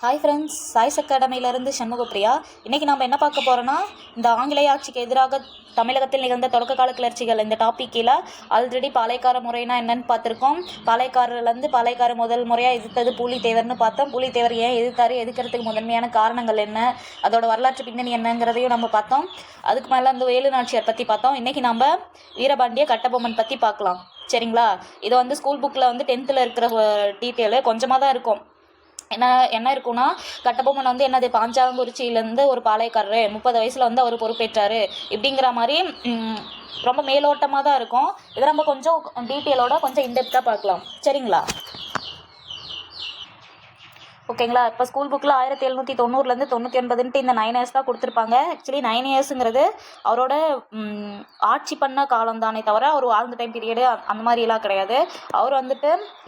Hi friends, choice அகாடமியிலேருந்து சண்முகப்பிரியா. இன்றைக்கி நம்ம என்ன பார்க்க போகிறோன்னா, இந்த ஆங்கிலேய ஆட்சிக்கு எதிராக தமிழகத்தில் நிகழ்ந்த தொடக்க கால கிளர்ச்சிகள் இந்த டாபிக் கீழே ஆல்ரெடி பாளையக்கார முறைனா என்னன்னு பார்த்துருக்கோம். பாளையக்காரர்லேருந்து பாளையக்கார முதல் முறையாக எதிர்த்தது பூலித்தேவர்னு பார்த்தோம். பூலித்தேவர் ஏன் எதிர்த்தாரு, எதிர்க்கிறதுக்கு முதன்மையான காரணங்கள் என்ன, அதோட வரலாற்று பின்னணி என்னங்கிறதையும் நம்ம பார்த்தோம். அதுக்கு மேலே அந்த வேலு நாச்சியார் பற்றி பார்த்தோம். இன்றைக்கி நம்ம வீரபாண்டிய கட்டபொம்மன் பற்றி பார்க்கலாம். சரிங்களா? இதை ஸ்கூல் புக்கில் 10th இருக்கிற டீட்டெயிலு கொஞ்சமாக தான் இருக்கும். என்ன இருக்குன்னா, கட்டபொம்மன் என்னது பாஞ்சாலங்குறிச்சியிலேருந்து ஒரு பாளையக்காரரு 30 வயசில் அவர் பொறுப்பேற்றாரு இப்படிங்கிற மாதிரி ரொம்ப மேலோட்டமாக தான் இருக்கும். இதை நம்ம கொஞ்சம் டீட்டெயிலோட கொஞ்சம் இன்டெப்த்தாக பார்க்கலாம். சரிங்களா? ஓகேங்களா? இப்போ ஸ்கூல் புக்கில் 1790 99 இந்த 9 இயர்ஸ் தான் கொடுத்துருப்பாங்க. ஆக்சுவலி 9 இயர்ஸுங்கிறது அவரோட ஆட்சி பண்ண காலம் தானே தவிர அவர் வாழ்ந்த டைம் பீரியடு அந்த மாதிரிலாம் கிடையாது. அவர்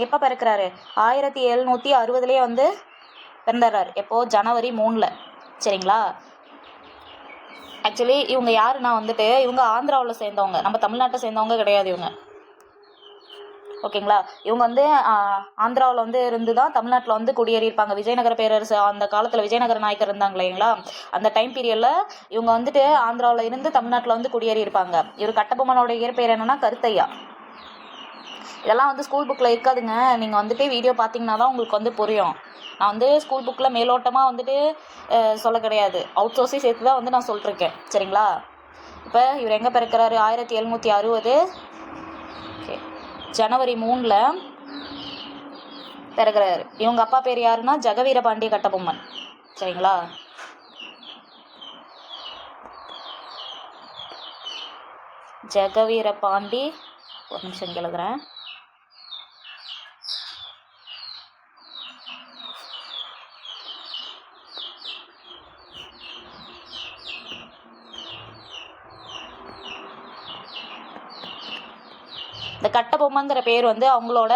எப்போ பிறக்கிறாரு, 1760 பிறந்துடுறாரு. எப்போது? ஜனவரி 3. சரிங்களா? ஆக்சுவலி இவங்க யாருன்னா இவங்க ஆந்திராவில் சேர்ந்தவங்க, நம்ம தமிழ்நாட்டை சேர்ந்தவங்க கிடையாது இவங்க. ஓகேங்களா? இவங்க ஆந்திராவில் இருந்து தான் தமிழ்நாட்டில் குடியேறியிருப்பாங்க. விஜயநகர பேரரசு அந்த காலத்தில் விஜயநகர நாயக்கர் இருந்தாங்க இல்லைங்களா, அந்த டைம் பீரியடில் இவங்க ஆந்திராவில் இருந்து தமிழ்நாட்டில் குடியேறியிருப்பாங்க. இவர் கட்டபொம்மனோட இயற்பெயர் என்னன்னா கருத்தையா. இதெல்லாம் ஸ்கூல் புக்கில் இருக்காதுங்க. நீங்கள் வீடியோ பார்த்தீங்கன்னா தான் உங்களுக்கு புரியும். நான் ஸ்கூல் புக்கில் மேலோட்டமாக சொல்ல கிடையாது, அவுட் சோர்ஸையும் சேர்த்து தான் நான் சொல்லிட்டுருக்கேன். சரிங்களா? இப்போ இவர் எங்கே பிறக்கிறாரு? 1760 ஜனவரி 3 பிறகுறாரு. இவங்க அப்பா பேர் யாருன்னா ஜெகவீரபாண்டிய கட்டபொம்மன். சரிங்களா? ஜெகவீரபாண்டி, ஒரு நிமிஷம் எழுதுறேன். இந்த கட்டபொம்மங்கிற பேர் அவங்களோட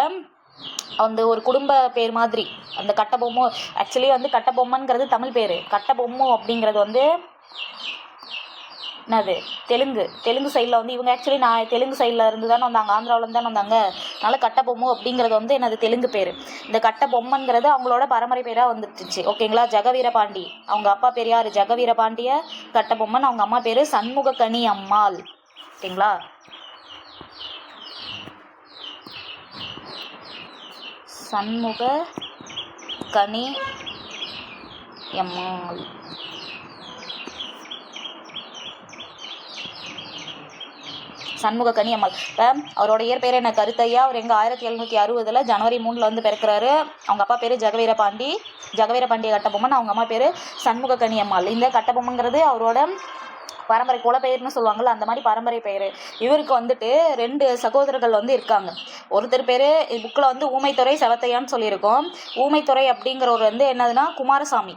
ஒரு குடும்ப பேர் மாதிரி. அந்த கட்டபொம்மு ஆக்சுவலி கட்டபொம்மன்கிறது தமிழ் பேர். கட்டபொம்மு அப்படிங்கிறது என்னது தெலுங்கு சைடில் இவங்க ஆக்சுவலி நான் தெலுங்கு சைடில் இருந்து தானே வந்தாங்க, ஆந்திராவிலேருந்து தானே வந்தாங்க. அதனால் கட்டபொம்மு அப்படிங்கிறது என்னது தெலுங்கு பேர். இந்த கட்டபொம்மன்கிறது அவங்களோட பரம்பரை பேராக வந்துடுச்சு. ஓகேங்களா? ஜெகவீரபாண்டி, அவங்க அப்பா பேர் யார்? ஜெகவீரபாண்டிய கட்டபொம்மன். அவங்க அம்மா பேர் சண்முகக்கனி அம்மாள். ஓகேங்களா? சண்முக கனி அம்மாள். சண்முகக்கனி அம்மாள். இப்போ அவரோட இயற்பெயர் என்ன? கருத்தையா. அவர் 1760 ஜனவரி 3 பிறக்கிறாரு. அவங்க அப்பா பேர் ஜெகவீரபாண்டிய கட்டபொம்மன். அவங்க அம்மா பேர் சண்முகக்கனி அம்மாள். இந்த கட்டபொம்மங்கிறது அவரோட பரம்பரை குலப்பெயர்னு சொல்லுவாங்கள்ல, அந்த மாதிரி பரம்பரை பெயர். இவருக்கு 2 சகோதரர்கள் இருக்காங்க. ஒருத்தர் பேர் புக்கில் ஊமைத்துறை செவத்தையான்னு சொல்லியிருக்கோம். ஊமைத்துறை அப்படிங்கிறவர் என்னதுன்னா குமாரசாமி.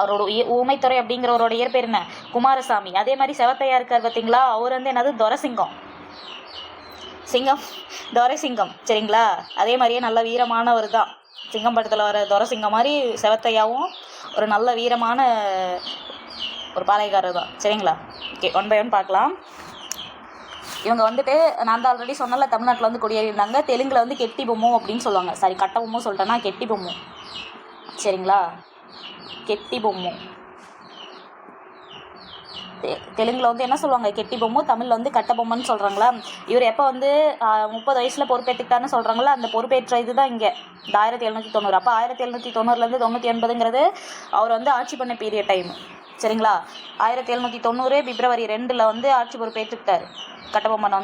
அவரோட ஊமைத்துறை அப்படிங்கிறவரோட இயற்பெயர் என்ன? குமாரசாமி. அதே மாதிரி செவத்தையா இருக்கார் பார்த்தீங்களா, அவர் என்னது துரைசிங்கம். சரிங்களா? அதே மாதிரியே நல்ல வீரமானவர் தான். சிங்கம் படத்தில் வர துரைசிங்கம் மாதிரி செவத்தையாவும் ஒரு நல்ல வீரமான ஒரு பாளையக்காரர் தான். சரிங்களா? ஓகே, 1 by 1 பார்க்கலாம். இவங்க நான் தான் ஆல்ரெடி சொன்னால தமிழ்நாட்டில் குடியேறியிருந்தாங்க. தெலுங்கில் கெட்டி பொம்மு அப்படின்னு சொல்லுவாங்க. சாரி, கட்ட பொம்மு சொல்லிட்டேன்னா கெட்டி பொம்மு. சரிங்களா? கெட்டி பொம்மு தெலுங்கில் என்ன சொல்லுவாங்க? கெட்டி பொம்மு. தமிழில் கட்டபொம்மன்னு சொல்கிறாங்களா. இவர் எப்போ 30 வயசில் பொறுப்பேற்றுக்கிட்டான்னு சொல்கிறாங்களா, அந்த பொறுப்பேற்ற இதுதான் இங்கே இந்த 1790. அப்போ 1790 1980 அவர் ஆட்சி பண்ண பீரியட் டைம். சரிங்களா? 1790 பிப்ரவரி 2 ஆட்சி பொறுப்பேற்றுக்கிட்டார். கட்டபொம்மன்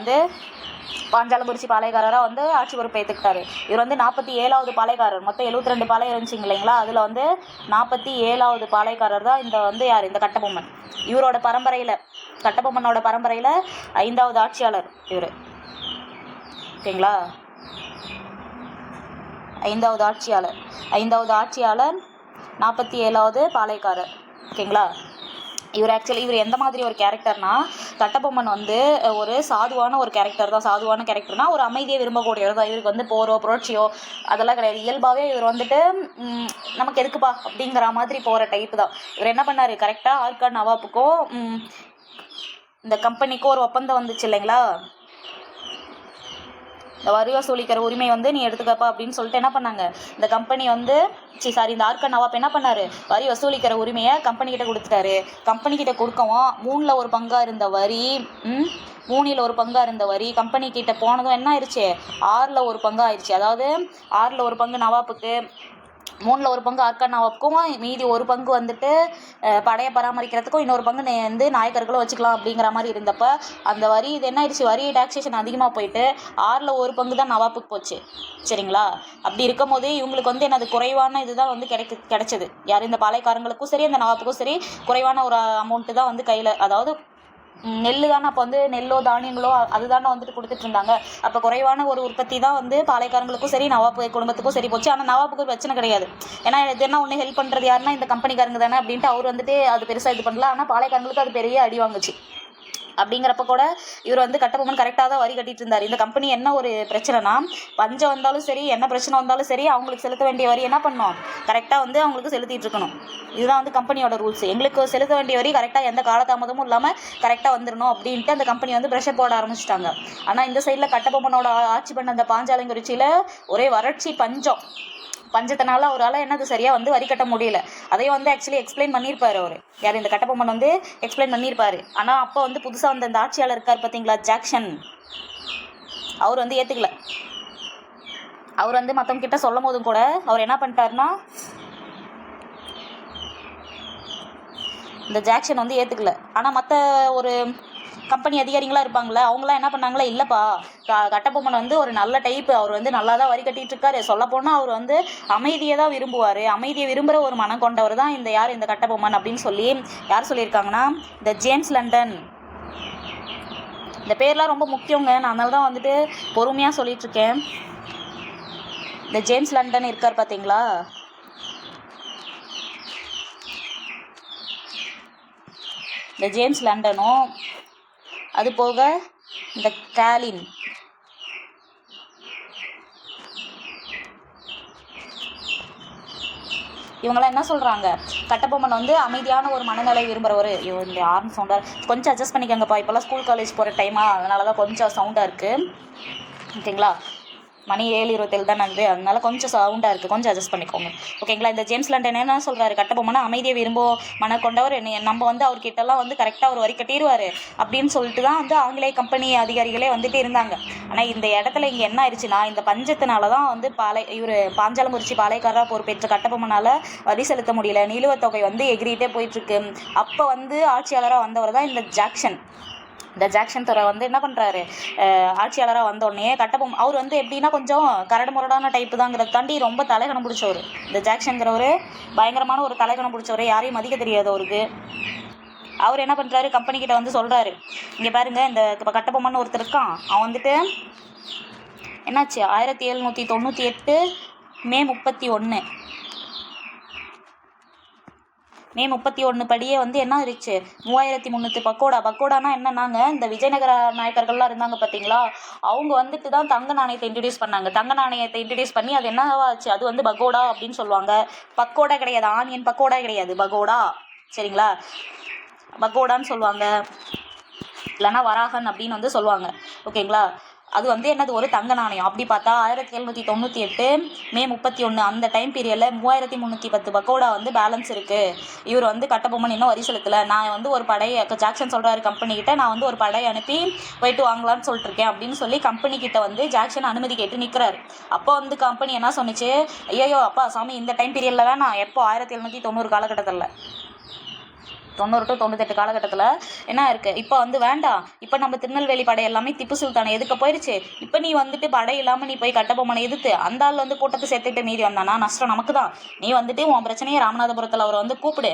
பாஞ்சாலங்குறிச்சி பாளையக்காரராக ஆட்சி பொறுப்பேற்றுக்கிட்டார். இவர் 47வது பாளையக்காரர். மொத்தம் 72 பாளையம் இருந்துச்சிங்க இல்லைங்களா, அதில் 47வது பாளையக்காரர் தான் இந்த யார்? இந்த கட்டபொம்மன். இவரோட பரம்பரையில், கட்டபொம்மனோட பரம்பரையில் 5வது ஆட்சியாளர் இவர். ஓகேங்களா? 5வது ஆட்சியாளர் 47வது பாளையக்காரர். ஓகேங்களா? இவர் எந்த மாதிரி ஒரு கேரக்டர்னா, கட்டபொம்மன் ஒரு சாதுவான ஒரு கேரக்டர் தான். சாதுவான கேரக்டர்னா ஒரு அமைதியை விரும்பக்கூடியவர் தான். இவருக்கு போரோ புரட்சியோ அதெல்லாம் கிடையாது. இயல்பாகவே இவர் நமக்கு எதுக்குப்பா அப்படிங்கிற மாதிரி போகிற டைப்பு தான். இவர் என்ன பண்ணார், கரெக்டாக ஆர்காட் நவாப்புக்கும் இந்த கம்பெனிக்கும் ஒரு ஒப்பந்தம் வந்துச்சு இல்லைங்களா, இந்த வரி வசூலிக்கிற உரிமை வந்து நீ எடுத்துக்கப்பா அப்படின்னு சொல்லிட்டு என்ன பண்ணாங்க, இந்த கம்பெனி வந்து இந்த ஆர்கன் நவாப் என்ன பண்ணாரு, வரி வசூலிக்கிற உரிமையை கம்பெனிக்கிட்ட கொடுத்துட்டாரு. கம்பெனிக்கிட்ட கொடுக்கவும் 3ல் 1 பங்காக இருந்த வரி 3ல் 1 பங்காக இருந்த வரி கம்பெனிக்கிட்ட போனதும் என்ன ஆயிடுச்சு, 6ல் 1 பங்காக ஆயிடுச்சு. அதாவது 6ல் 1 பங்கு நவாப்புக்கு, 3ல் 1 பங்கு ஆர்கன் நவாப்புக்கும், மீதி 1 பங்கு வந்துட்டு படையை பராமரிக்கிறதுக்கும், இன்னொரு பங்கு வந்து நாயக்கர்களும் வச்சுக்கலாம் அப்படிங்கிற மாதிரி இருந்தப்ப அந்த வரி இது என்ன ஆயிடுச்சு, வரி டாக்ஸேஷன் அதிகமாக போயிட்டு 6ல் 1 பங்கு தான் நவாப்புக்கு போச்சு. சரிங்களா? அப்படி இருக்கும் போது இவங்களுக்கு வந்து என்னது குறைவான இதுதான் வந்து கிடைச்சது. யார் இந்த பாளையக்காரங்களுக்கும் சரி அந்த நவாப்புக்கும் சரி குறைவான ஒரு அமௌண்ட்டு தான் வந்து கையில், அதாவது நெல் தானே அப்போ வந்து நெல்லோ தானியங்களோ அதுதானே வந்துட்டு கொடுத்துட்டு இருந்தாங்க. அப்போ குறைவான ஒரு உற்பத்தி தான் வந்து பாளையக்காரங்களுக்கும் சரி நவாப்பு குடும்பத்துக்கும் சரி போச்சு. ஆனால் நவாப்புக்கு பிரச்சனை கிடையாது. ஏன்னா இதுனா ஒன்று ஹெல்ப் பண்ணுறது யாருன்னா இந்த கம்பெனிக்காரங்க தானே அப்படின்ட்டு அவர் வந்துட்டு அது பெருசாக இது பண்ணல. ஆனால் பாளையக்காரங்களுக்கு அது பெரிய அடி வாங்குச்சு. அப்படிங்கிறப்ப கூட இவர் வந்து கட்டபொம்மன் கரெக்டாக தான் வரி கட்டிட்டு இருந்தார். இந்த கம்பெனி என்ன ஒரு பிரச்சனைனா, பஞ்சம் வந்தாலும் சரி என்ன பிரச்சனை வந்தாலும் சரி அவங்களுக்கு செலுத்த வேண்டிய வரி என்ன பண்ணணும், கரெக்டாக வந்து அவங்களுக்கு செலுத்திட்டு இருக்கணும். இதுதான் வந்து கம்பெனியோட ரூல்ஸ். எங்களுக்கு செலுத்த வேண்டிய வரி கரெக்டாக எந்த காலதாமதமும் இல்லாமல் கரெக்டாக வந்துடணும் அப்படின்ட்டு அந்த கம்பெனி வந்து ப்ரெஷர் போட ஆரம்பிச்சிட்டாங்க. ஆனால் இந்த சைடில் கட்டபொம்மனோட ஆட்சி பண்ண அந்த பாஞ்சாலங்குறிச்சியில் ஒரே வறட்சி, பஞ்சத்தினால அவரால் என்னது சரியாக வந்து வரி கட்ட முடியல. அதையும் வந்து ஆக்சுவலி எக்ஸ்பிளைன் பண்ணியிருப்பார் அவர், யார் இந்த கட்டபொம்மன் வந்து எக்ஸ்பிளைன் பண்ணியிருப்பார். ஆனால் அப்போ வந்து புதுசாக வந்து இந்த ஆட்சியாளர் இருக்கார் பார்த்தீங்களா, ஜாக்சன், அவர் வந்து ஏற்றுக்கல. அவர் வந்து மற்றவங்க கிட்ட சொல்லும் போதும் கூட அவர் என்ன பண்ணிட்டாருன்னா, இந்த ஜாக்சன் வந்து ஏற்றுக்கல. ஆனால் மற்ற ஒரு கம்பெனி அதிகாரிகளாக இருப்பாங்களே அவங்களாம் என்ன பண்ணாங்களே, இல்லைப்பா கட்டபொம்மன் வந்து ஒரு நல்ல டைப்பு, அவர் வந்து நல்லா தான் வரி கட்டிகிட்டு இருக்காரு, சொல்லப்போனால் அவர் வந்து அமைதியை தான் விரும்புவார், அமைதியை விரும்புகிற ஒரு மனம் கொண்டவர் தான் இந்த கட்டபொம்மன் அப்படின்னு சொல்லி யார் சொல்லியிருக்காங்கன்னா, இந்த ஜேம்ஸ் லண்டன். இந்த பேர்லாம் ரொம்ப முக்கியங்க, நான் அதனால தான் வந்துட்டு பொறுமையாக சொல்லிகிட்ருக்கேன். இந்த ஜேம்ஸ் லண்டன் இருக்கார் பார்த்தீங்களா, இந்த ஜேம்ஸ் லண்டனும் அது போக இந்த காலின், இவங்களாம் என்ன சொல்கிறாங்க, கட்டபொம்மன் வந்து அமைதியான ஒரு மனநிலை விரும்புகிறவர். இந்த ஆர்ன் சவுண்டாக கொஞ்சம் அட்ஜஸ்ட் பண்ணிக்கோங்கப்பா, இப்போல்லாம் ஸ்கூல் காலேஜ் போகிற டைமாக, அதனால தான் கொஞ்சம் சவுண்டாக இருக்குது. ஓகேங்களா? மணி 7:27 தான் நடந்து, அதனால கொஞ்சம் சவுண்டாக இருக்குது, கொஞ்சம் அட்ஜஸ்ட் பண்ணிக்கோங்க. ஓகேங்களா? இந்த ஜேம்ஸ் லண்டன் என்ன சொல்கிறாரு, கட்டபொம்மனை அமைதியை மன கொண்டவர், நம்ம வந்து அவர்கிட்டலாம் வந்து கரெக்டாக ஒரு வரி கட்டிடுவார் அப்படின்னு சொல்லிட்டு தான் வந்து ஆங்கிலேய கம்பெனி அதிகாரிகளே வந்துட்டு இருந்தாங்க. ஆனால் இந்த இடத்துல இங்கே என்ன ஆயிடுச்சுன்னா, இந்த பஞ்சத்தினால தான் வந்து இவர் பாஞ்சாலங்குறிச்சி பாளையக்காரராக பொறுப்பேற்ற கட்டபொம்மனால் வரி செலுத்த முடியல, நிலுவைத் தொகை வந்து எகிரிட்டே போயிட்டுருக்கு. அப்போ வந்து ஆட்சியாளராக வந்தவர் தான் இந்த ஜாக்சன். இந்த ஜாக்சன் துறை வந்து என்ன பண்ணுறாரு, ஆட்சியாளராக வந்தோடனே கட்டபொம்மன் அவர் வந்து எப்படின்னா கொஞ்சம் கரடு முரடான டைப்பு தாங்கிறத தாண்டி ரொம்ப தலைகணம் பிடிச்சவர். இந்த ஜாக்சன்கிறவர் பயங்கரமான ஒரு தலைகணம் பிடிச்சவர், யாரையும் மதிக்க தெரியாது அவருக்கு. அவர் என்ன பண்ணுறாரு, கம்பெனிக்கிட்ட வந்து சொல்கிறாரு, இங்கே பாருங்கள் இந்த இப்போ கட்டபொம்மன் ஒருத்தர் இருக்கான், அவன் வந்துட்டு என்னாச்சு 1798 மே 31 படியே வந்து என்ன இருந்துச்சு, 3300 பக்கோடானா என்னன்னாங்க, இந்த விஜயநகர நாயக்கர்கள்லாம் இருந்தாங்க பார்த்தீங்களா, அவங்க வந்துட்டு தான் தங்க நாணயத்தை இன்ட்ரடியூஸ் பண்ணாங்க. தங்க நாணயத்தை இன்ட்ரடியூஸ் பண்ணி அது என்னவாச்சு, அது வந்து பகோடா அப்படின்னு சொல்லுவாங்க. பக்கோடா கிடையாது, ஆனியன் பக்கோடா கிடையாது, பகோடா. சரிங்களா? பகோடான்னு சொல்லுவாங்க, இல்லைன்னா வராகன் அப்படின்னு வந்து சொல்லுவாங்க. ஓகேங்களா? அது வந்து என்னது, ஒரு தங்க நாணயம். அப்படி பார்த்தா 1798 மே 31 அந்த டைம் பீரியடில் 3310 பக்கோடா வந்து பேலன்ஸ் இருக்குது. இவர் வந்து கட்டபொம்மன் இன்னும் வரி செலுத்தலை, நான் வந்து ஒரு படையை, ஜாக்சன் சொல்கிறாரு கம்பெனிக்கிட்ட, நான் வந்து ஒரு படையை அனுப்பி போயிட்டு வாங்கலான்னு சொல்லிட்டுருக்கேன் அப்படின்னு சொல்லி கம்பெனிக்கிட்ட வந்து ஜாக்சன் அனுமதி கேட்டு நிற்கிறாரு. அப்போ வந்து கம்பெனி என்ன சொன்னிச்சு, ஐயோ அப்பா சாமி இந்த டைம் பீரியடில் வேணாம், எப்போ 1790 காலகட்டத்தில் 90 to 98 காலகட்டத்தில் என்ன இருக்குது, இப்போ வந்து வேண்டாம், இப்போ நம்ம திருநெல்வேலி படை எல்லாமே திப்பு சுல்தானை எதுக்க போயிடுச்சு, இப்போ நீ வந்துட்டு படை இல்லாமல் நீ போய் கட்டபொம்மனை எதிர்த்து அந்த ஆள் வந்து கூட்டத்தை சேர்த்துட்டு மீதி வந்தானா நஷ்டம் நமக்கு தான். நீ வந்துட்டு உன் பிரச்சனையை ராமநாதபுரத்தில் அவரை வந்து கூப்பிடு,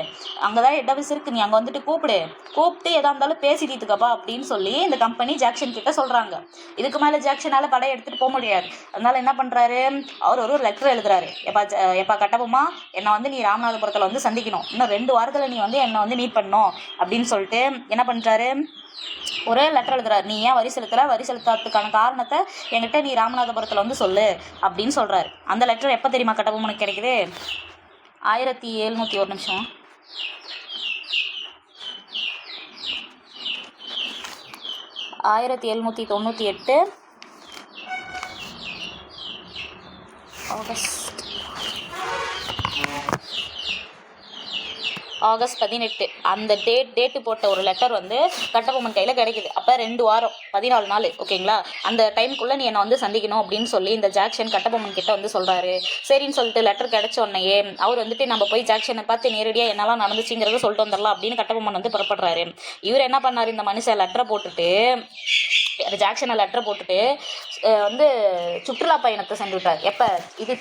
அங்கே தான் ஹெட் ஆஃபீஸ் இருக்குது, நீ அங்கே வந்துட்டு கூப்பிட்டு எதாக இருந்தாலும் பேசி தீர்த்துக்கப்பா அப்படின்னு சொல்லி இந்த கம்பெனி ஜாக்சன் கிட்ட சொல்கிறாங்க. இதுக்கு மேலே ஜாக்சனால் படையை எடுத்துகிட்டு போக முடியாது. அதனால் என்ன பண்ணுறாரு, அவர் ஒரு லெட்டர் எழுதுறாரு, எப்பா கட்டபொம்மா என்னை வந்து நீ ராமநாதபுரத்தில் வந்து சந்திக்கணும், இன்னும் 2 வாரத்தில் நீ வந்து என்னை வந்து மீட் பண்ணணும் அப்படின்னு சொல்லிட்டு என்ன பண்ணுறாரு, ஒரு லெட்டர் எழுதுறாரு. நீ ஏன் வரி செலுத்தாததுக்கான காரணத்தை என்கிட்ட நீ ராமநாதபுரத்தில் வந்து சொல்லு அப்படின்னு சொல்கிறாரு. அந்த லெட்டர் எப்போ தெரியுமா கட்டபொம்மனுக்கு கிடைக்குது, 1798 ஆகஸ்ட் 18 அந்த டேட்டு போட்ட ஒரு லெட்டர் வந்து கட்டபொம்மன் கையில் கிடைக்குது. அப்போ 2 வாரம் 14 நாள், ஓகேங்களா? அந்த டைமுக்குள்ளே நீ என்னை வந்து சந்திக்கணும் அப்படின்னு சொல்லி இந்த ஜாக்சன் கட்டபொம்மன் கிட்ட வந்து சொல்கிறாரு. சரின்னு சொல்லிட்டு லெட்டர் கிடைச்ச உடனேயே அவர் வந்துட்டு நம்ம போய் ஜாக்சனை பார்த்து நேரடியாக என்னெல்லாம் நடந்துச்சுங்கிறத சொல்லிட்டு வந்துடலாம் அப்படின்னு கட்டபொம்மன் வந்து புறப்படுறாரு. இவர் என்ன பண்ணார், இந்த மனுஷன் லெட்டரை போட்டுட்டு ஜாக்சனை லெட்டரை போட்டுட்டு வந்து சுற்றுலா பயணத்தை சென்று விட்டார். எப்போ இது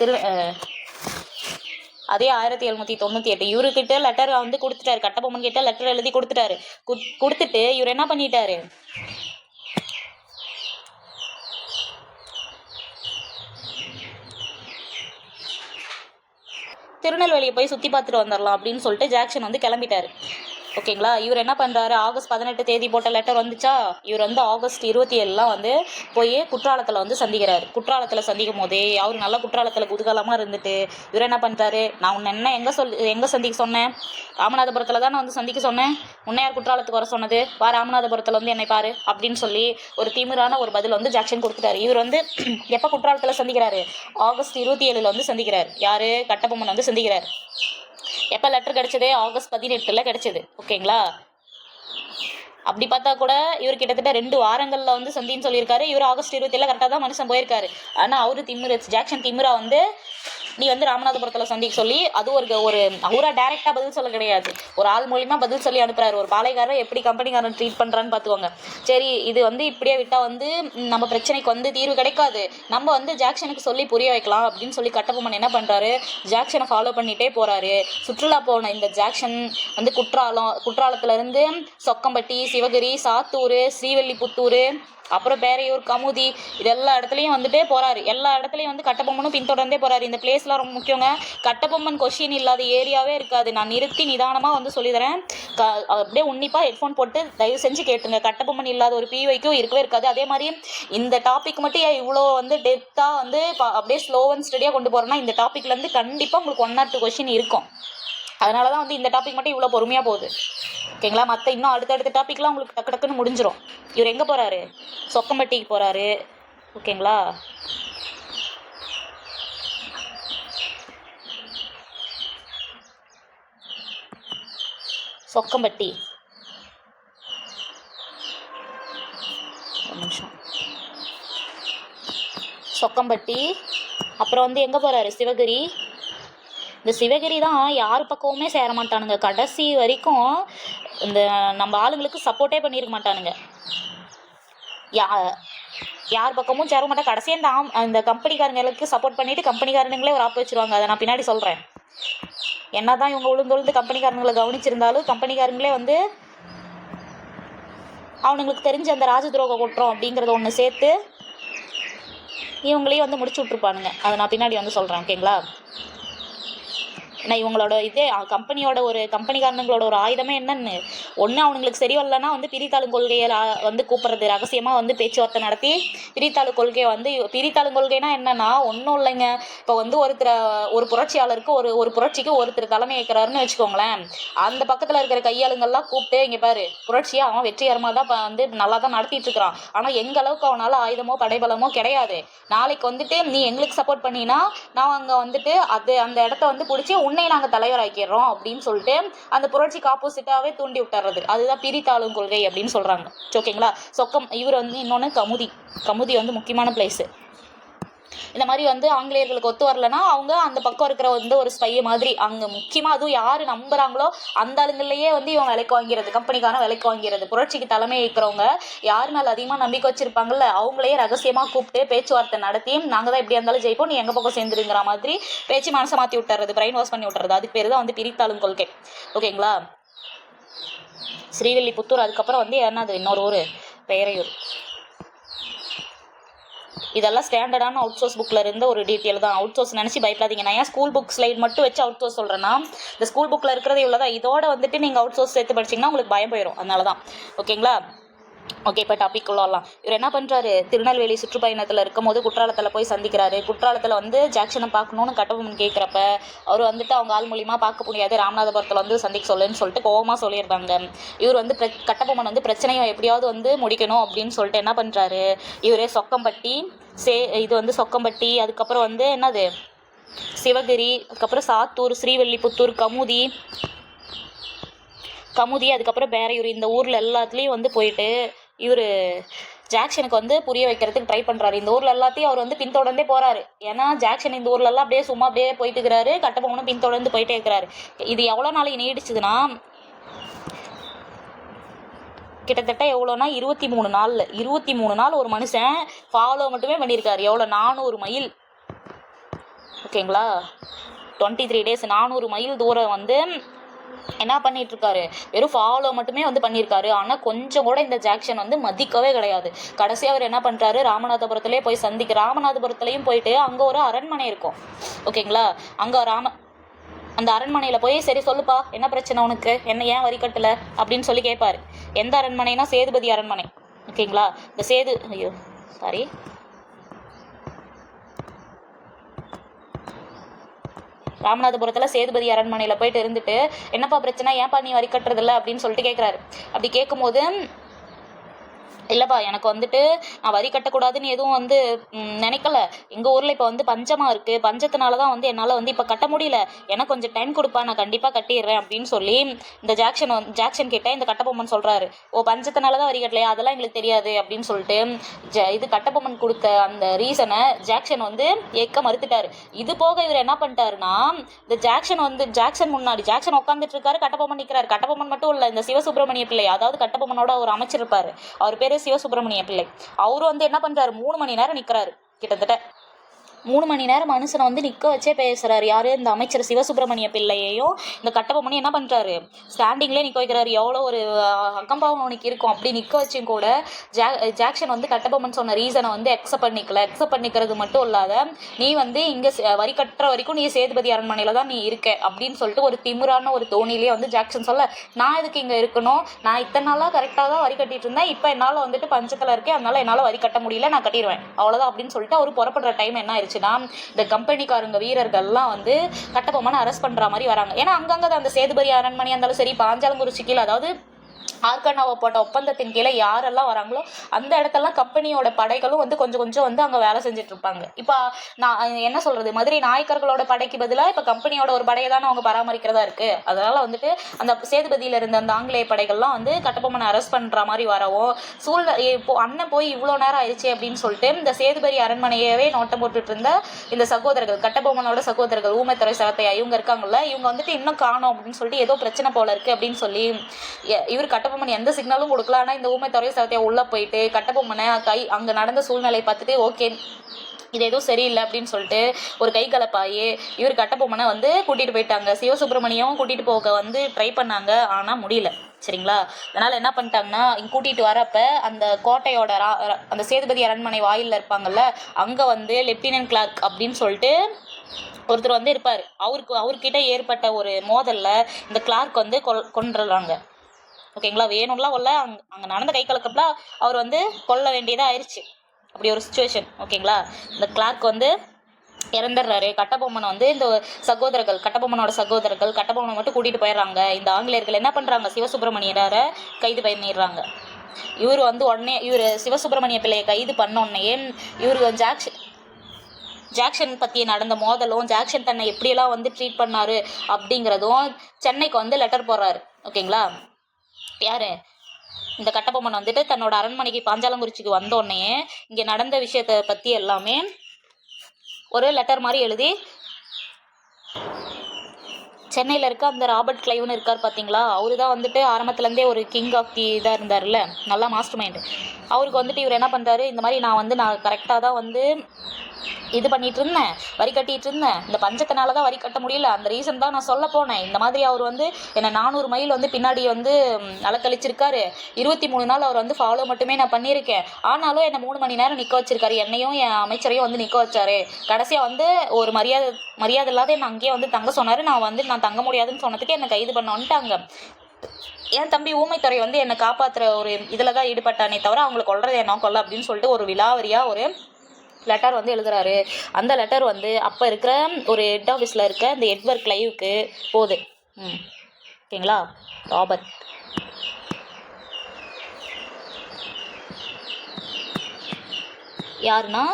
அதே 1798 இவருக்கிட்ட லெட்டர் வந்து கொடுத்துட்டாரு. கட்டபொம்மன் கிட்ட லெட்டர் எழுதி கொடுத்துட்டாரு. கொடுத்துட்டு இவர் என்ன பண்ணிட்டாரு, திருநெல்வேலியை போய் சுற்றி பார்த்துட்டு வந்துடலாம் அப்படின்னு சொல்லிட்டு ஜாக்சன் வந்து கிளம்பிட்டாரு. ஓகேங்களா? இவர் என்ன பண்ணுறாரு, ஆகஸ்ட் 18 தேதி போட்ட லெட்டர் வந்துச்சா, இவர் வந்து ஆகஸ்ட் 27 வந்து போய் குற்றாலத்தில் வந்து சந்திக்கிறாரு. குற்றாலத்தில் சந்திக்கும் போதே அவர் நல்லா குற்றாலத்தில் குதூகலமாக இருந்துட்டு இவர் என்ன பண்ணுறாரு, நான் உன்னை என்ன எங்கே சந்திக்க சொன்னேன், ராமநாதபுரத்தில் தான் நான் வந்து சந்திக்க சொன்னேன், உன்னை யார் குற்றாலத்துக்கு வர சொன்னது, வா ராமநாதபுரத்தில் வந்து என்னை பாரு அப்படின்னு சொல்லி ஒரு திமிரான ஒரு பதில் வந்து ஜாக்சன் கொடுத்துட்டாரு. இவர் வந்து எப்போ குற்றாலத்தில் சந்திக்கிறாரு, ஆகஸ்ட் 27 வந்து சந்திக்கிறார். யார், கட்டபொம்மன் வந்து சந்திக்கிறார். எப்போ லெட்டர் கிடைச்சது, ஆகஸ்ட் 18 கிடைச்சது. ஓகேங்களா? அப்படி பார்த்தா கூட இவர் கிட்டத்தட்ட 2 வாரங்களில் வந்து சந்தின்னு சொல்லியிருக்காரு. இவர் ஆகஸ்ட் 27 கரெக்டாக தான் மனுஷன் போயிருக்காரு. ஆனால் அவரு ஜாக்சன் திமிரா வந்து நீ வந்து ராமநாதபுரத்தில் சந்திக்க சொல்லி அது ஒரு அவராக டைரெக்டாக பதில் சொல்ல கிடையாது, ஒரு ஆள் மூலியமாக பதில் சொல்லி அனுப்புறாரு. ஒரு பாலைக்காரர் எப்படி கம்பெனிக்காரன் ட்ரீட் பண்ணுறான்னு பார்த்துக்கோங்க. சரி, இது வந்து இப்படியே விட்டால் வந்து நம்ம பிரச்சனைக்கு வந்து தீர்வு கிடைக்காது, நம்ம வந்து ஜாக்சனுக்கு சொல்லி புரிய வைக்கலாம் அப்படின்னு சொல்லி கட்டபொம்மன் என்ன பண்ணுறாரு, ஜாக்சனை ஃபாலோ பண்ணிகிட்டே போகிறாரு. சுற்றுலா போன இந்த ஜாக்சன் வந்து குற்றாலத்துலேருந்து சொக்கம்பட்டி, சிவகிரி, சாத்தூர், ஸ்ரீவில்லிபுத்தூர், அப்புறம் பேரையூர், கமுதி, இது எல்லா இடத்துலையும் வந்துட்டு போகிறாரு. எல்லா இடத்துலையும் வந்து கட்டபொம்மனும் பின்தொடர்ந்தே போகிறாரு. இந்த பிளேஸ்லாம் ரொம்ப முக்கியங்க. கட்டபொம்மன் கொஷின் இல்லாத ஏரியாவே இருக்காது. நான் நிறுத்தி நிதானமாக வந்து சொல்லித்தரேன். அப்படியே உன்னிப்பாக ஹெட்ஃபோன் போட்டு தயவு செஞ்சு கேட்டுங்க. கட்டபொம்மன் இல்லாத ஒரு பிவைக்கும் இருக்கவே இருக்காது. அதே மாதிரி இந்த டாபிக் மட்டும் இவ்வளோ வந்து டெப்த்தாக வந்து அப்படியே ஸ்லோ அண்ட் ஸ்டடியாக கொண்டு போகிறேன்னா இந்த டாப்பிக்லேருந்து கண்டிப்பாக உங்களுக்கு 1 or 2 கொஷின் இருக்கும். அதனால தான் வந்து இந்த டாபிக் மட்டும் இவ்வளோ பொறுமையாக போகுது. ஓகேங்களா? மற்ற இன்னும் அடுத்தடுத்த டாப்பிக்லாம் உங்களுக்கு டக்கு டக்குன்னு முடிஞ்சிடும். இவர் எங்கே போகிறாரு, சொக்கம்பட்டிக்கு போகிறாரு. ஓகேங்களா? சொக்கம்பட்டி, ஒரு நிமிஷம், சொக்கம்பட்டி, அப்புறம் வந்து எங்கே போகிறாரு, சிவகிரி. இந்த சிவகிரி தான் யார் பக்கமுமே சேர மாட்டானுங்க. கடைசி வரைக்கும் இந்த நம்ம ஆளுங்களுக்கு சப்போர்ட்டே பண்ணியிருக்க மாட்டானுங்க. யார் பக்கமும் சேர மாட்டா. கடைசியாக இந்த கம்பெனிக்காரங்களுக்கு சப்போர்ட் பண்ணிவிட்டு கம்பெனிக்காரனுங்களே ஒரு ஆப்பு வச்சுருவாங்க. அதை நான் பின்னாடி சொல்கிறேன். என்ன தான் இவங்க உளுந்து கம்பெனிக்காரங்களை கவனிச்சிருந்தாலும் கம்பெனிக்காரங்களே வந்து அவனுங்களுக்கு தெரிஞ்ச அந்த ராஜதுரோக குற்றம் அப்படிங்கிறத ஒன்று சேர்த்து இவங்களையும் வந்து முடிச்சு விட்ருப்பானுங்க. அதை நான் பின்னாடி வந்து சொல்கிறேன். ஓகேங்களா? ஏன்னா இவங்களோட இதே கம்பெனிக்காரனுங்களோட ஒரு ஆயுதமே என்னன்னு, ஒன்று அவனுங்களுக்கு சரி வரலன்னா வந்து பிரித்தாளும் கொள்கையை வந்து கூப்பிட்றது, ரகசியமாக வந்து பேச்சுவார்த்தை நடத்தி பிரித்தாளும் கொள்கையை வந்து பிரித்தாளும் கொள்கைனா என்னன்னா ஒன்றும் இல்லைங்க. இப்போ வந்து ஒரு புரட்சியாளருக்கு ஒரு புரட்சிக்கு ஒருத்தர் தலைமை ஏற்கிறாருன்னு வச்சுக்கோங்களேன். அந்த பக்கத்தில் இருக்கிற கையாளுங்கள்லாம் கூப்பிட்டு இங்கே பாரு, புரட்சியை அவன் வெற்றிகரமாக தான் வந்து நல்லா தான் நடத்திட்டு இருக்கிறான், ஆனால் எங்கள் அளவுக்கு அவனால் ஆயுதமோ படைபலமோ கிடையாது. நாளைக்கு வந்துட்டு நீ எங்களுக்கு சப்போர்ட் பண்ணினா நான் அங்கே வந்துட்டு அந்த இடத்த வந்து பிடிச்சி உன்னை நாங்கள் தலைவராக்கிடுறோம் அப்படின்னு சொல்லிட்டு அந்த புரட்சிக்கு ஆப்போசிட்டாகவே தூண்டி விட்டுறது. அதுதான் பிரித்தாளும் கொள்கை அப்படின்னு சொல்கிறாங்க. ஓகேங்களா? இவர் வந்து இன்னொன்று கமுதி வந்து முக்கியமான பிளேஸு. இந்த மாதிரி வந்து ஆங்கிலேயர்களுக்கு ஒத்து வரலன்னா அவங்க அந்த பக்கம் இருக்கிற வந்து ஒரு ஸ்பை மாதிரி அங்கே முக்கியமாக அதுவும் யார் நம்புகிறாங்களோ அந்த ஆளுங்களையே வந்து இவன் விலைக்கு வாங்கிறது, கம்பெனிக்கான விலைக்கு வாங்கிறது. புரட்சிக்கு தலைமை இருக்கிறவங்க யார் மேலே அதிகமாக நம்பிக்கை வச்சுருப்பாங்கல்ல அவங்களையே ரகசியமாக கூப்பிட்டு பேச்சுவார்த்தை நடத்தி நாங்கள் தான் எப்படி இருந்தாலும் ஜெயிப்போம், நீ எங்கள் பக்கம் சேர்ந்துருங்கிற மாதிரி பேச்சு மனசை மாற்றி விட்டுறது, பிரெயின் வாஷ் பண்ணி விட்டுறது. அதுக்கு பேர் தான் வந்து பிரித்தாளும் கொள்கை. ஓகேங்களா? ஸ்ரீவில்லிபுத்தூர், அதுக்கப்புறம் வந்து என்னது இன்னொரு ஊர் பேரையூர். இதெல்லாம் ஸ்டாண்டர்டான அவுட் சோர்ஸ் புக்கில் இருந்த ஒரு டீட்டெயில் தான். அவுட் சோர்ஸ் நினச்சி பயப்படாதீங்க. நான் ஏன் ஸ்கூல் புக் ஸ்லைட் மட்டும் வச்சு அவுட் சோர்ஸ் சொல்கிறேன்னா, இந்த ஸ்கூல் புக்கில் இருக்கிறது இவ்வளோ தான். இதோட வந்துட்டு நீங்கள் அவுட் சோர்ஸ் சேர்த்து படிச்சிங்கன்னா உங்களுக்கு பயம் போயிடும். அதனால தான். ஓகேங்களா? ஓகே, இப்போ டாபிக் உள்ளலாம். இவர் என்ன பண்ணுறாரு, திருநெல்வேலி சுற்றுப்பயணத்தில் இருக்கும் போது குற்றாலத்தில் போய் சந்திக்கிறாரு. குற்றாலத்தில் வந்து ஜாக்சனை பார்க்கணுன்னு கட்டபொம்மன் கேட்குறப்ப அவர் வந்துட்டு அவங்க ஆள் மூலியமாக பார்க்க முடியாது, ராமநாதபுரத்தில் வந்து சந்திக்க சொல்லுன்னு சொல்லிட்டு கோவமாக சொல்லியிருந்தாங்க. இவர் வந்து கட்டபொம்மன் வந்து பிரச்சனையை எப்படியாவது வந்து முடிக்கணும் அப்படின்னு சொல்லிட்டு என்ன பண்ணுறாரு, இவர் சொக்கம்பட்டி இது வந்து சொக்கம்பட்டி, அதுக்கப்புறம் வந்து என்னது சிவகிரி, அதுக்கப்புறம் சாத்தூர், ஸ்ரீவில்லிபுத்தூர், கமுதி, அதுக்கப்புறம் பேரையூர், இந்த ஊரில் எல்லாத்துலேயும் வந்து போயிட்டு இவர் ஜாக்சனுக்கு வந்து புரிய வைக்கிறதுக்கு ட்ரை பண்ணுறாரு. இந்த ஊரில் எல்லாத்தையும் அவர் வந்து பின்தொடர்ந்தே போகிறாரு. ஏன்னா ஜாக்சன் இந்த ஊர்லெல்லாம் அப்படியே சும்மா அப்படியே போயிட்டு இருக்கிறாரு, கட்டபொம்மனும் பின்தொடர்ந்து போயிட்டே இருக்கிறாரு. இது எவ்வளோ நாளைக்கு நீடிச்சுதுன்னா கிட்டத்தட்ட எவ்வளோனா 23 நாளில் 23 நாள் ஒரு மனுஷன் ஃபாலோ மட்டுமே பண்ணியிருக்காரு. எவ்வளோ? 400 மைல். ஓகேங்களா? 23 days 400 மைல் தூரம் வந்து என்ன பண்ணிட்டு இருக்காரு? வெறும் ஃபாலோ மட்டுமே வந்து பண்ணியிருக்காரு. ஆனால் கொஞ்சம் கூட இந்த ஜாக்சன் வந்து மதிக்கவே கிடையாது. கடைசியாக அவர் என்ன பண்ணுறாரு? ராமநாதபுரத்துலேயே போய் ராமநாதபுரத்துலேயும் போயிட்டு அங்கே ஒரு அரண்மனை இருக்கும். ஓகேங்களா? அங்கே அந்த அரண்மனையில் போய் சரி சொல்லுப்பா, என்ன பிரச்சனை உனக்கு, என்ன ஏன் வரி கட்டலை அப்படின்னு சொல்லி கேட்பாரு. எந்த அரண்மனைனா சேதுபதி அரண்மனை. ஓகேங்களா? இந்த ராமநாதபுரத்தில் சேதுபதி அரண்மனையில் போயிட்டு இருந்துட்டு என்னப்பா பிரச்சனை, ஏன்ப்பா நீ வரி கட்டுறதில்ல அப்படின்னு சொல்லிட்டு கேட்குறாரு. அப்படி கேட்கும்போது இல்லைப்பா, எனக்கு வந்துட்டு நான் வரி கட்டக்கூடாதுன்னு எதுவும் வந்து நினைக்கல. எங்கள் ஊரில் இப்போ வந்து பஞ்சமாக இருக்குது, பஞ்சத்தினால தான் வந்து என்னால் வந்து இப்போ கட்ட முடியல, எனக்கு கொஞ்சம் டைம் கொடுப்பா, நான் கண்டிப்பாக கட்டிடுறேன் அப்படின்னு சொல்லி இந்த ஜாக்சன் கிட்ட இந்த கட்டபொம்மன் சொல்கிறாரு. ஓ, பஞ்சத்தினால தான் வரி கட்டலையா, அதெல்லாம் எங்களுக்கு தெரியாது அப்படின்னு சொல்லிட்டு இது கட்டபொம்மன் கொடுத்த அந்த ரீசனை ஜாக்சன் வந்து ஏற்க மறுத்துட்டாரு. இது போக இவர் என்ன பண்ணிட்டாருன்னா, இந்த ஜாக்சன் முன்னாடி ஜாக்சன் உட்காந்துட்டு இருக்காரு, கட்டபொம்மன் நிற்கிறாரு. கட்டபொம்மன் மட்டும் இல்லை, இந்த சிவசுப்பிரமணிய பிள்ளை, அதாவது கட்டபொம்மனோட ஒரு அமைச்சர் இருப்பார், அவர் பேர் சிவசுப்பிரமணிய பிள்ளை. அவரு வந்து என்ன பண்றாரு? 3 மணி நேரம் நிக்கிறாரு. கிட்டத்தட்ட 3 மணி நேரம் மனுஷனை வந்து நிற்க வச்சே பேசுகிறாரு. யார்? இந்த அமைச்சர் சிவசுப்பிரமணிய பிள்ளையையும் இந்த கட்டபொம்மனையும் என்ன பண்ணுறாரு? ஸ்டாண்டிங்லேயே நிற்க வைக்கிறாரு. எவ்வளோ ஒரு அகம்பாவம் அவனுக்கு இருக்கும். அப்படி நிற்க வச்சும் கூட ஜாக்சன் வந்து கட்டபொம்மன் சொன்ன ரீசனை வந்து அக்செப்ட் பண்ணிக்கிறது மட்டும் இல்லாத, நீ வந்து இங்கே வரி கட்டுற வரைக்கும் நீ சேதுபதி அரண்மனையில் தான் நீ இருக்க அப்படின்னு சொல்லிட்டு ஒரு திமிரான ஒரு தோணிலே வந்து ஜாக்சன் சொல்ல, நான் எதுக்கு இங்கே இருக்கணும், நான் இத்தனை நாளாக கரெக்டாக தான் வரி கட்டிட்டு இருந்தேன், இப்போ என்னால் வந்துட்டு பஞ்சத்தில் இருக்கேன், அதனால என்னால் வரி கட்ட முடியல, நான் கட்டிடுவேன் அவ்வளோதான் அப்படின்னு சொல்லிட்டு அவர் புறப்படுற டைம் என்ன ஆயிடுச்சு, இந்த கம்பெனிக்காரங்க வீரர்கள்லாம் வந்து கட்டபொம்மனை அரெஸ்ட் பண்ற மாதிரி வராங்க. ஏன்னா அங்கங்க அந்த சேதுபதி அரண்மனை இருந்தாலும் சரி, பாஞ்சாலங்குறிச்சி கீழே, அதாவது ஆர்கனாவை போட்ட ஒப்பந்தத்தின் கீழே யாரெல்லாம் வராங்களோ அந்த இடத்தெல்லாம் கம்பெனியோட படைகளும் வந்து கொஞ்சம் கொஞ்சம் வந்து அங்கே வேலை செஞ்சுட்டு இருப்பாங்க. இப்போ நான் என்ன சொல்றது, மதுரை நாயக்கர்களோட படைக்கு பதிலாக இப்போ கம்பெனியோட ஒரு படையை தானே அவங்க பராமரிக்கிறதா இருக்கு. அதனால வந்துட்டு அந்த சேதுபதியில இருந்த அந்த ஆங்கிலேய படைகள்லாம் வந்து கட்டபொம்மனை அரெஸ்ட் பண்ற மாதிரி வரவும் இப்போ அண்ணன் போய் இவ்வளோ நேரம் ஆயிடுச்சு அப்படின்னு சொல்லிட்டு இந்த சேதுபதி அரண்மனையவே நோட்டம் போட்டுட்டு இருந்த இந்த சகோதரர்கள், கட்டபொம்மனோட சகோதரர்கள் ஊமைத்துறை, சரத்தையா, இவங்க இருக்காங்கல்ல, இவங்க வந்துட்டு இன்னும் காணோம் அப்படின்னு சொல்லிட்டு ஏதோ பிரச்சனை போல இருக்கு அப்படின்னு சொல்லி இவர் கட்டபொம்மன் எந்த சிக்னலும் கொடுக்கல. ஆனால் இந்த ஊமைத்துறை, சரத்தையா உள்ள போயிட்டு கட்டபொம்மனை அங்கே நடந்த சூழ்நிலை பார்த்துட்டு ஓகே இது எதுவும் சரியில்லை அப்படின்னு சொல்லிட்டு ஒரு கை கலப்பாயி இவர் கட்டபொம்மனை வந்து கூட்டிகிட்டு போயிட்டாங்க. சிவசுப்பிரமணியம் கூட்டிகிட்டு போக வந்து ட்ரை பண்ணாங்க, ஆனால் முடியல. சரிங்களா? அதனால் என்ன பண்ணிட்டாங்கன்னா, இங்கே கூட்டிகிட்டு வரப்போ அந்த கோட்டையோட அந்த சேதுபதி அரண்மனை வாயிலில் இருப்பாங்கல்ல, அங்கே வந்து லெப்டினன்ட் கிளார்க் அப்படின்னு சொல்லிட்டு ஒருத்தர் வந்து இருப்பார். அவர்கிட்ட ஏற்பட்ட ஒரு மோதலில் இந்த கிளார்க் வந்து கொன்றுறாங்க. ஓகேங்களா? வேணும்லாம் கொல்ல, அங்கே நடந்த கை கலக்கப்பெல்லாம் அவர் வந்து கொல்ல வேண்டியதாக ஆயிடுச்சு. அப்படி ஒரு சுச்சுவேஷன். ஓகேங்களா? இந்த கிளார்க் வந்து இறந்துடுறாரு. கட்டபொம்மன் வந்து இந்த கட்டபொம்மனோட சகோதரர்கள் கட்டபொம்மனை மட்டும் கூட்டிகிட்டு போயிடுறாங்க. இந்த ஆங்கிலேயர்கள் என்ன பண்ணுறாங்க? சிவசுப்பிரமணியரை கைது பண்ணிடுறாங்க. இவர் வந்து உடனே சிவசுப்பிரமணிய பிள்ளையை கைது பண்ணோடனே இவர் ஜாக்சன் பற்றி நடந்த மோதலும், ஜாக்சன் தன்னை எப்படியெல்லாம் வந்து ட்ரீட் பண்ணாரு அப்படிங்கிறதும் சென்னைக்கு வந்து லெட்டர் போடுறாரு. ஓகேங்களா? யாரு? இந்த கட்டபொம்மன் வந்துட்டு தன்னோட அரண்மனைக்கு பாஞ்சாலங்குறிச்சிக்கு வந்தோடனே இங்கே நடந்த விஷயத்தை பற்றி எல்லாமே ஒரு லெட்டர் மாதிரி எழுதி சென்னையில் இருக்க அந்த ராபர்ட் கிளைவ்னு இருக்கார் பார்த்தீங்களா, அவரு தான் வந்துட்டு ஆரம்பத்துலேருந்தே ஒரு கிங் ஆஃப் தி இதாக இருந்தார்ல, நல்லா மாஸ்டர் மைண்டு. அவருக்கு வந்துட்டு இவர் என்ன பண்ணுறாரு, இந்த மாதிரி நான் கரெக்டாக தான் வந்து இது பண்ணிட்டு இருந்தேன், வரி கட்டிட்டு இருந்தேன், இந்த பஞ்சத்தினால தான் வரி கட்ட முடியல, அந்த ரீசன் தான் நான் சொல்ல போனேன். இந்த மாதிரி அவர் வந்து என்னை 400 மைல் வந்து பின்னாடி வந்து அலக்கழிச்சிருக்காரு. 23 நாள் அவர் வந்து ஃபாலோ மட்டுமே நான் பண்ணியிருக்கேன். ஆனாலும் என்னை 3 மணி நேரம் நிற்க வச்சிருக்காரு, என்னையும் என் அமைச்சரையும் வந்து நிற்க வச்சாரு. கடைசியாக வந்து ஒரு மரியாதை இல்லாத என்னை அங்கேயே வந்து தங்க சொன்னார். நான் தங்க முடியாதுன்னு சொன்னதுக்கு என்னை கைது பண்ண வந்துட்டாங்க. என் தம்பி ஊமைத்துறை வந்து என்னை காப்பாற்றுற ஒரு இதில் தான் ஈடுபட்டானே தவிர அவங்களுக்கு கொல்றது என்ன கொல்ல அப்படின்னு சொல்லிட்டு ஒரு விலாவரியாக ஒரு லெட்டர் வந்து எழுதுறாரு. அந்த லெட்டர் வந்து அப்போ இருக்கிற ஒரு ஹெட் ஆஃபீஸில் இருக்க இந்த எட்வர்ட் கிளைவுக்கு போகுது. ஓகேங்களா? ராபர்ட் யாருன்னா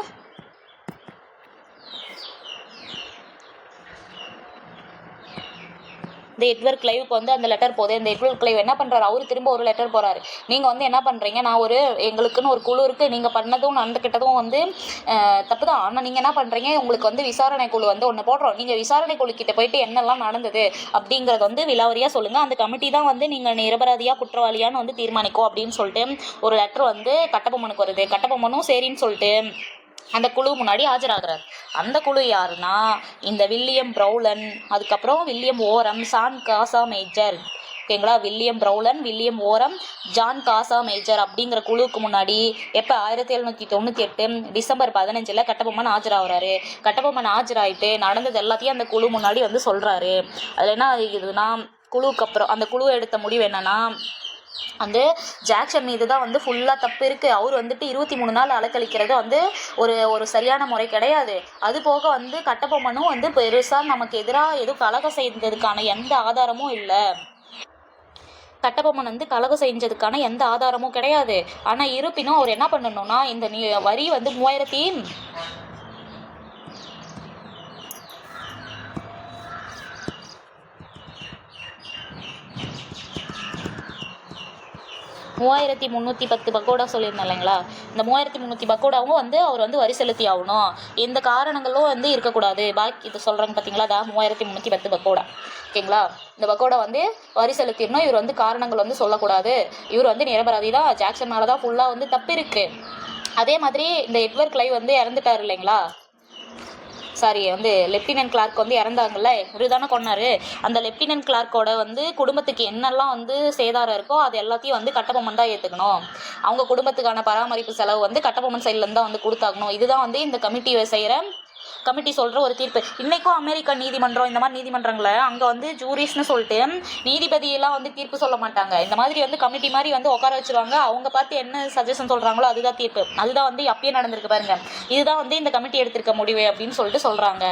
இந்த எட்வர்ட் கிளைவுக்கு வந்து அந்த லெட்டர் போகுது. இந்த எட்வர்ட் கிளைவ் என்ன பண்ணுறாரு, அவர் திரும்ப ஒரு லெட்டர் போகிறாரு. நீங்கள் வந்து என்ன பண்ணுறீங்க, நான் எங்களுக்குன்னு ஒரு குழு இருக்குது, நீங்கள் பண்ணதும் நடந்துக்கிட்டதும் வந்து தப்பு தான், ஆனால் நீங்கள் என்ன பண்ணுறீங்க, உங்களுக்கு வந்து விசாரணை குழு வந்து ஒன்று போடுறோம், நீங்கள் விசாரணை குழு கிட்ட போயிட்டு என்னெல்லாம் நடந்தது அப்படிங்கிறது வந்து விலாவரியாக சொல்லுங்கள், அந்த கமிட்டி தான் வந்து நீங்கள் நிரபராதியாக குற்றவாளியான்னு வந்து தீர்மானிக்கும் அப்படின்னு சொல்லிட்டு ஒரு லெட்டர் வந்து கட்டபொம்மனுக்கு வருது. கட்டபொம்மனும் சரின்னு சொல்லிட்டு அந்த குழு முன்னாடி ஆஜராகிறார். அந்த குழு யாருன்னா இந்த வில்லியம் ப்ரௌலன், அதுக்கப்புறம் வில்லியம் ஓரம், சான் காசா மேஜர். ஓகேங்களா, வில்லியம் ப்ரௌலன், வில்லியம் ஓரம், ஜான் காசா மேஜர் அப்படிங்கிற குழுவுக்கு முன்னாடி எப்போ 1798 டிசம்பர் 15 கட்டபொம்மன் ஆஜராகிறாரு. கட்டபொம்மன் ஆஜராயிட்டு நடந்தது எல்லாத்தையும் அந்த குழு முன்னாடி வந்து சொல்கிறாரு. அதில் என்ன இதுனா, குழுவுக்கு அப்புறம் அந்த குழு எடுத்த முடிவு என்னன்னா, வந்து ஜாக்சன் மீது தான் வந்து ஃபுல்லாக தப்பு இருக்குது. அவர் வந்துட்டு 23 நாள் அலக்கழிக்கிறது வந்து ஒரு சரியான முறை கிடையாது. அது போக வந்து கட்டபொம்மனும் வந்து பெருசாக நமக்கு எதிராக எதுவும் கலகம் செய்ததுக்கான எந்த ஆதாரமும் இல்லை. கட்டபொம்மன் வந்து கலகம் செஞ்சதுக்கான எந்த ஆதாரமும் கிடையாது. ஆனால் இருப்பினும் அவர் என்ன பண்ணணும்னா, இந்த வரி வந்து 3310 பக்கோடா சொல்லியிருந்தேன் இல்லைங்களா, இந்த 3300 பக்கோடாவும் வந்து அவர் வந்து வரி செலுத்தி ஆகணும். எந்த காரணங்களும் வந்து இருக்கக்கூடாது. பாக்கி இது சொல்கிறாங்க பார்த்தீங்களா, அதான் 3310 பக்கோடா. ஓகேங்களா, இந்த பக்கோடா வந்து வரி செலுத்திடணும். இவர் வந்து காரணங்கள் வந்து சொல்லக்கூடாது. இவர் வந்து நிரபராதி தான், ஜாக்சனால தான் ஃபுல்லாக வந்து தப்பு இருக்குது. அதே மாதிரி இந்த எட்வர்ட் கிளைவ் வந்து இறந்துட்டார் இல்லைங்களா, வந்து லெப்டினன்ட் கிளார்க் வந்து இறந்தாங்கல்ல, இவரு தானே கொன்னாரு. அந்த லெப்டினன்ட் கிளார்க்கோட வந்து குடும்பத்துக்கு என்னெல்லாம் வந்து சேதாரம் இருக்கோ அது எல்லாத்தையும் வந்து கட்டபொம்மன் தான் ஏற்றுக்கணும். அவங்க குடும்பத்துக்கான பராமரிப்பு செலவு வந்து கட்டபொம்மன் சைட்லேருந்து தான் வந்து கொடுத்தாகணும். இதுதான் வந்து இந்த கமிட்டி சொல்கிற ஒரு தீர்ப்பு. இன்றைக்கும் அமெரிக்கன் நீதிமன்றம் இந்த மாதிரி நீதிமன்றங்களை அங்கே வந்து ஜூரிஸ்னு சொல்லிட்டு நீதிபதியெல்லாம் வந்து தீர்ப்பு சொல்ல மாட்டாங்க. இந்த மாதிரி வந்து கமிட்டி மாதிரி வந்து உட்கார வச்சுருவாங்க. அவங்க பார்த்து என்ன சஜஷன் சொல்கிறாங்களோ அதுதான் தீர்ப்பு. அதுதான் வந்து அப்பயே நடந்திருக்கு பாருங்க. இதுதான் வந்து இந்த கமிட்டி எடுத்திருக்க முடிவு அப்படின்னு சொல்லிட்டு சொல்கிறாங்க.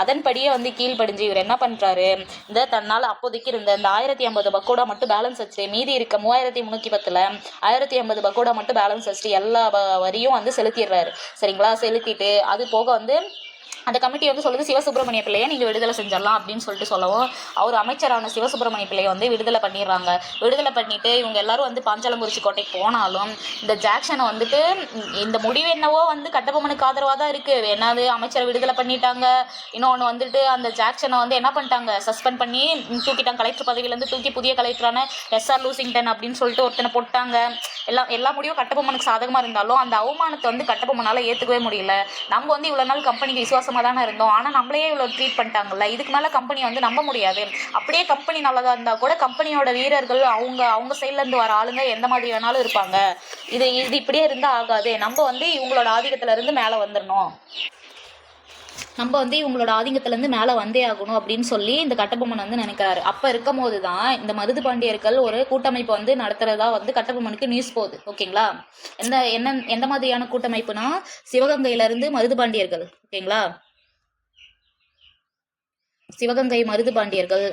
அதன்படியே வந்து கீழ்படிஞ்சு இவர் என்ன பண்ணுறாரு, இந்த தன்னால் அப்போதைக்கு இருந்த இந்த 1050 பக்கோடா மட்டும் பேலன்ஸ் வச்சு மீதி இருக்க 3310 1050 பக்கோடா மட்டும் பேலன்ஸ் வச்சுட்டு எல்லா வரியும் வந்து செலுத்திடுறாரு. சரிங்களா, செலுத்திட்டு அது போக வந்து அந்த கமிட்டி வந்து சொல்லுது, சிவசுப்பிரமணிய பிள்ளையை நீங்கள் விடுதலை செஞ்சிடலாம் அப்படின்னு சொல்லிட்டு சொல்லவும், அவர் அமைச்சரான சிவசுப்பிரமணிய பிள்ளையை வந்து விடுதலை பண்ணிடுறாங்க. விடுதலை பண்ணிவிட்டு இவங்க எல்லாரும் வந்து பாஞ்சாலங்குறிச்சி கோட்டைக்கு போனாலும் இந்த ஜாக்சனை வந்துட்டு இந்த முடிவு என்னவோ வந்து கட்டபொம்மனுக்கு ஆதரவாக தான் இருக்குது. என்னது, அமைச்சரை விடுதலை பண்ணிட்டாங்க. இன்னொன்று வந்துட்டு அந்த ஜாக்சனை வந்து என்ன பண்ணிட்டாங்க, சஸ்பெண்ட் பண்ணி தூக்கிட்டாங்க. கலெக்டர் பதவியிலேருந்து தூக்கி புதிய கலெக்டரான எஸ்ஆர் லூசிங்டன் அப்படின்னு சொல்லிட்டு ஒருத்தனை போட்டாங்க. எல்லா முடிவும் கட்டபொம்மனுக்கு சாதகமாக இருந்தாலும் அந்த அவமானத்தை வந்து கட்டபொம்மனால் ஏற்றுக்கவே முடியல. நம்ம வந்து இவ்வளோ நாள் கம்பெனிக்கு விசுவாசமாக தானே இருந்தோம், ஆனால் நம்மளே இவ்வளோ ட்ரீட் பண்ணிட்டாங்கல்ல, இதுக்கு மேலே கம்பெனி வந்து நம்ப முடியாது. அப்படியே கம்பெனி நல்லதாக இருந்தால் கூட கம்பெனியோட வீரர்கள் அவங்க சைட்லேருந்து வர ஆளுங்க எந்த மாதிரி வேணாலும் இருப்பாங்க. இது இப்படியே இருந்தால் ஆகாது. நம்ம வந்து இவங்களோட ஆதிக்கத்திலேருந்து மேலே வந்துடணும், நம்ம வந்து இவங்களோட ஆதிக்கத்திலேருந்து மேலே வந்தே ஆகணும் அப்படின்னு சொல்லி இந்த கட்டபொம்மன் வந்து நினைக்கிறாரு. அப்போ இருக்கும் போது தான் இந்த மருது பாண்டியர்கள் ஒரு கூட்டமைப்பு வந்து நடத்துகிறதா வந்து கட்டபொம்மனுக்கு நியூஸ் போகுது. ஓகேங்களா, எந்த மாதிரியான கூட்டமைப்புனா, சிவகங்கையிலேருந்து மருது பாண்டியர்கள். ஓகேங்களா, சிவகங்கை மருது பாண்டியர்கள்,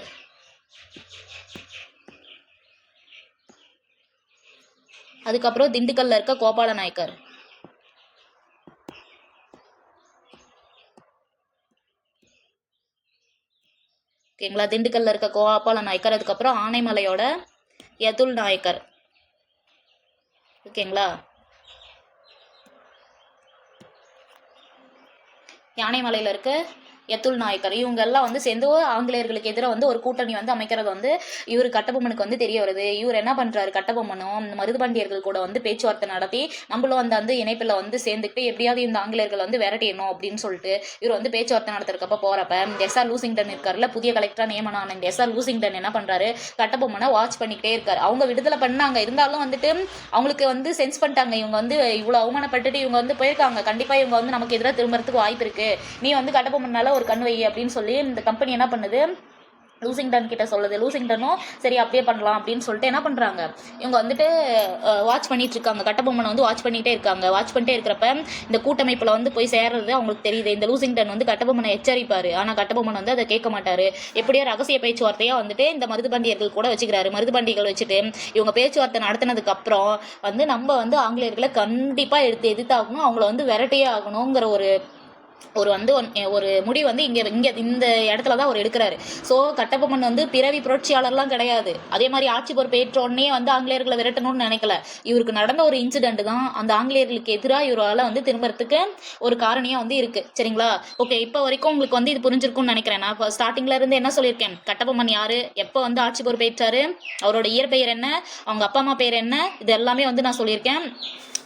அதுக்கப்புறம் திண்டுக்கல்ல இருக்க கோபால நாயக்கர், ஓகேங்களா, திண்டுக்கல்ல இருக்க கோபால நாயக்கர், அதுக்கப்புறம் ஆனைமலையோட யதுல் நாயக்கர். ஓகேங்களா, யானைமலையில் இருக்க யதுல் நாயக்கர், இவங்க எல்லாம் வந்து சேர்ந்து ஆங்கிலேயர்களுக்கு எதிராக வந்து ஒரு கூட்டணி வந்து அமைக்கிறது வந்து இவர் கட்டபொம்மனுக்கு வந்து தெரிய வருது. இவர் என்ன பண்ணுறாரு, கட்டபொம்மனும் இந்த மருதுபாண்டியர்கள் கூட வந்து பேச்சுவார்த்தை நடத்தி நம்மளும் அந்த இணைப்பில் வந்து சேர்ந்துக்கிட்டு எப்படியாவது இந்த ஆங்கிலேயர்கள் வந்து விரட்டிடணும் அப்படின்னு சொல்லிட்டு இவர் வந்து பேச்சுவார்த்தை நடத்துறதுக்கப்ப போகிறப்ப எஸ்ஆர் லூசிங்டன் இருக்காருல, புதிய கலெக்டராக நியமனம் இந்த எஸ்ஆர் லூசிங்டன் என்ன பண்ணுறாரு, கட்டபொம்மனை வாட்ச் பண்ணிக்கிட்டே இருக்காரு. அவங்க விடுதலை பண்ணாங்க, இருந்தாலும் வந்துட்டு அவங்களுக்கு வந்து சென்ஸ் பண்ணிட்டாங்க, இவங்க வந்து இவ்வளோ அவமானப்பட்டுட்டு இவங்க வந்து போயிருக்காங்க, கண்டிப்பாக இவங்க வந்து நமக்கு எதிராக திரும்புறதுக்கு வாய்ப்பு இருக்குது, நீ வந்து கட்டபொம்மனால ஒரு கண் வை அப்படின்னு சொல்லி இந்த கம்பெனி என்ன பண்ணுது, லூசிங்டன் கிட்ட சொல்லுது. லூசிங்டனும் சரி அப்படியே பண்ணலாம் அப்படின்னு சொல்லிட்டு என்ன பண்ணுறாங்க, இவங்க வந்துட்டு வாட்ச் பண்ணிட்டு இருக்காங்க, கட்டபொம்மனை வந்து வாட்ச் பண்ணிகிட்டே இருக்காங்க. வாட்ச் பண்ணிட்டே இருக்கிறப்ப இந்த கூட்டமைப்பில் வந்து போய் சேர்றது அவங்களுக்கு தெரியுது. இந்த லூசிங்டன் வந்து கட்டபொம்மனை எச்சரிப்பார், ஆனால் கட்டபொம்மன் வந்து அதை கேட்க மாட்டார். எப்படியோ ரகசிய பேச்சுவார்த்தையாக வந்துட்டு இந்த மருதுபாண்டியர்கள் கூட வச்சுக்கிறாரு. மருதுபாண்டியர்கள் வச்சுட்டு இவங்க பேச்சுவார்த்தை நடத்தினதுக்கு அப்புறம் வந்து நம்ம வந்து ஆங்கிலேயர்களை கண்டிப்பாக எதிர்த்தாகணும், அவங்கள வந்து விரட்டியே ஆகணுங்கிற ஒரு ஒரு முடிவு வந்து இங்கே இந்த இடத்துல தான் அவர் எடுக்கிறாரு. ஸோ கட்டபொம்மன் வந்து பிறவி புரட்சியாளர்லாம் கிடையாது. அதே மாதிரி ஆட்சி பொறுப்பு ஏற்றோடனே வந்து ஆங்கிலேயர்களை விரட்டணும்னு நினைக்கல. இவருக்கு நடந்த ஒரு இன்சிடென்ட் தான் அந்த ஆங்கிலேயர்களுக்கு எதிராக இவரால் வந்து திரும்புறதுக்கு ஒரு காரணியாக வந்து இருக்கு. சரிங்களா? ஓகே, இப்போ வரைக்கும் உங்களுக்கு வந்து இது புரிஞ்சிருக்கும்னு நினைக்கிறேன். நான் இப்போ ஸ்டார்டிங்ல இருந்து என்ன சொல்லியிருக்கேன், கட்டபொம்மன் யாரு, எப்போ வந்து ஆட்சி பொறுப்பு ஏற்றாரு, அவரோட இயற்பெயர் என்ன, அவங்க அப்பா அம்மா பேர் என்ன, இது எல்லாமே வந்து நான் சொல்லியிருக்கேன்.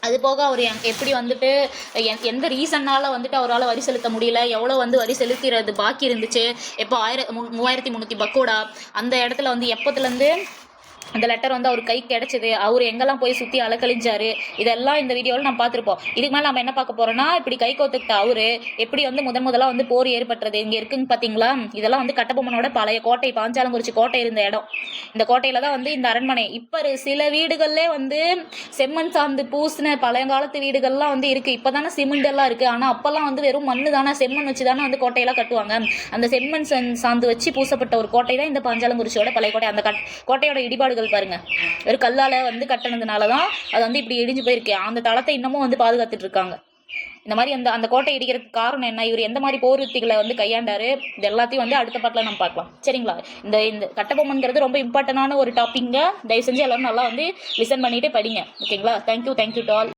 அது போக அவர் எப்படி வந்துட்டு எந்த ரீசன்னால வந்துட்டு அவரால் வரி செலுத்த முடியல, எவ்வளோ வந்து வரி செலுத்துறது பாக்கி இருந்துச்சு, எப்போ 3300 பக்கோடா அந்த இடத்துல வந்து எப்போத்துலேருந்து அந்த லெட்டர் வந்து அவர் கைக்கு கிடைச்சது, அவர் எங்கெல்லாம் போய் சுற்றி அலக்கழிஞ்சாரு, இதெல்லாம் இந்த வீடியோவில் நம்ம பார்த்துருப்போம். இதுக்கு மேலே நம்ம என்ன பார்க்க போறோம்னா, இப்படி கை கோத்துக்கிட்ட அவரு எப்படி வந்து முதலாக வந்து போர் ஏற்பட்டுறது இங்கே இருக்குங்க பார்த்தீங்களா. இதெல்லாம் வந்து கட்டபொம்மனோட பழைய கோட்டை, பாஞ்சாலங்குறிச்சி கோட்டை இருந்த இடம். இந்த கோட்டையில தான் வந்து இந்த அரண்மனை. இப்போ சில வீடுகள்லே வந்து செம்மண் சார்ந்து பூசின பழையங்காலத்து வீடுகள்லாம் வந்து இருக்கு. இப்போ தானே சிமெண்ட் எல்லாம் இருக்கு. ஆனால் அப்பெல்லாம் வந்து வெறும் மண்ணு தானே, செம்மண் வச்சு தானே வந்து கோட்டையெல்லாம் கட்டுவாங்க. அந்த செம்மண் சார்ந்து வச்சு பூசப்பட்ட ஒரு கோட்டை தான் இந்த பாஞ்சாலங்குறிச்சியோட பழைய கோட்டை. அந்த கோட்டையோட இடிபாடுகள் பாருங்க, ஒரு கல்லால வந்து கட்டினதுனாலதான் அது வந்து இப்படி இடிஞ்சு போயிருக்கு. அந்த தளத்தை இன்னமும் வந்து பாதுகாத்துட்டு இருக்காங்க. இந்த மாதிரி அந்த கோட்டை இடிக்கிறதுக்கு காரணம் என்ன, இவர் எந்த மாதிரி போர் யுத்திகளை வந்து கையாண்டாரு, இது எல்லாத்தையும் வந்து அடுத்த பாட்டில் நம்ம பார்க்கலாம். சரிங்களா? இந்த கட்டபொம்மன்கிறது ரொம்ப இம்பார்ட்டன்டான ஒரு டாபிக்ங்க. தயவு செஞ்சு எல்லாரும் நல்லா வந்து லிசன் பண்ணிட்டு படிங்க. ஓகேங்களா? Thank you to all.